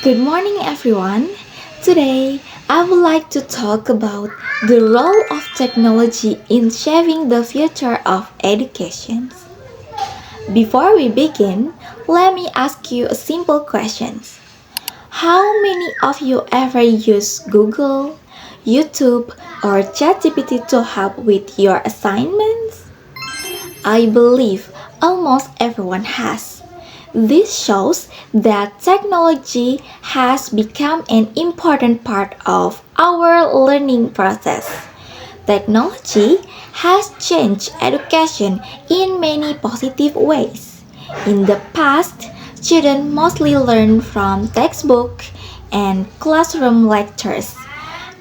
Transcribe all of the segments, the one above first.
Good morning, everyone. Today, I would like to talk about the role of technology in shaping the future of education. Before we begin, let me ask you a simple question. How many of you ever use Google, YouTube, or ChatGPT to help with your assignments? I believe almost everyone has. This shows that technology has become an important part of our learning process. Technology has changed education in many positive ways. In the past, students mostly learned from textbook and classroom lectures.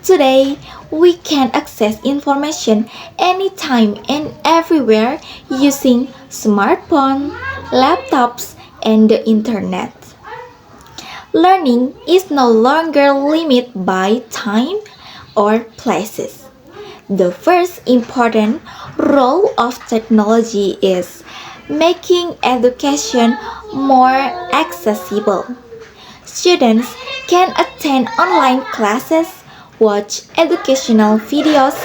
Today, we can access information anytime and everywhere using smartphones, laptops, and the internet. Learning is no longer limited by time or places. The first important role of technology is making education more accessible. Students can attend online classes, watch educational videos,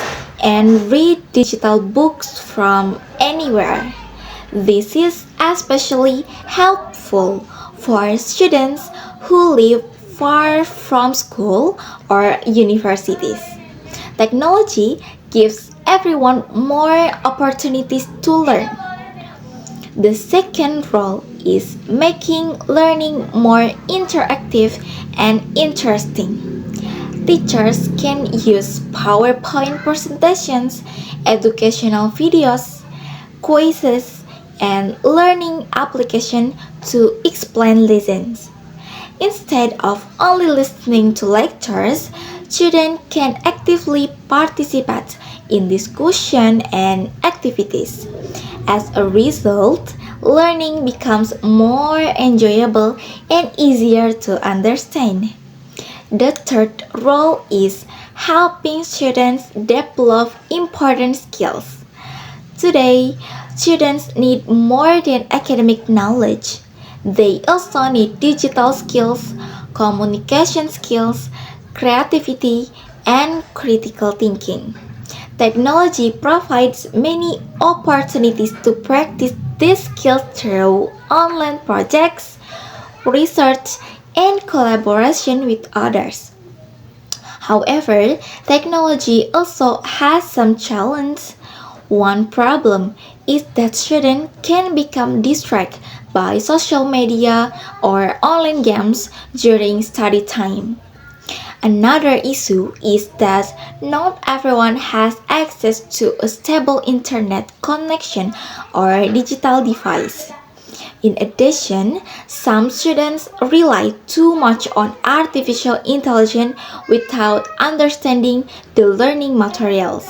and read digital books from anywhere. This is especially helpful for students who live far from school or universities. Technology gives everyone more opportunities to learn. The second role is making learning more interactive and interesting. Teachers can use PowerPoint presentations, educational videos, quizzes, and learning applications to explain lessons. Instead of only listening to lectures, students can actively participate in discussion and activities. As a result, learning becomes more enjoyable and easier to understand. The third role is helping students develop important skills. Today, students need more than academic knowledge. They also need digital skills, communication skills, creativity, and critical thinking. Technology provides many opportunities to practice these skills through online projects, research, and collaboration with others. However, technology also has some challenges. One problem is that students can become distracted by social media or online games during study time. Another issue is that not everyone has access to a stable internet connection or digital device. In addition, some students rely too much on artificial intelligence without understanding the learning materials.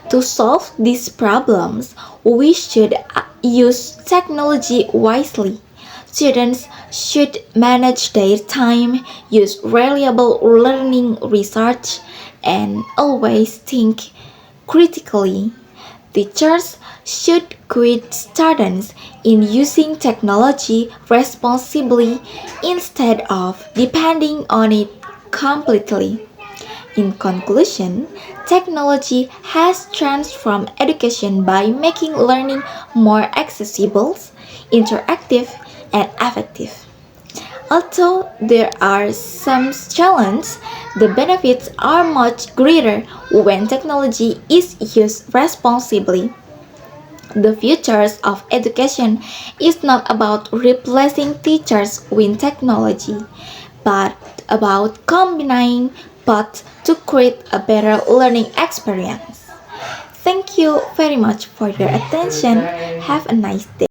To solve these problems, we should use technology wisely. Students should manage their time, use reliable learning research, and always think critically. Teachers should guide students in using technology responsibly instead of depending on it completely. In conclusion, technology has transformed education by making learning more accessible, interactive, and effective. Although there are some challenges, the benefits are much greater when technology is used responsibly. The future of education is not about replacing teachers with technology, but about combining both to create a better learning experience. Thank you very much for your attention. Have a nice day.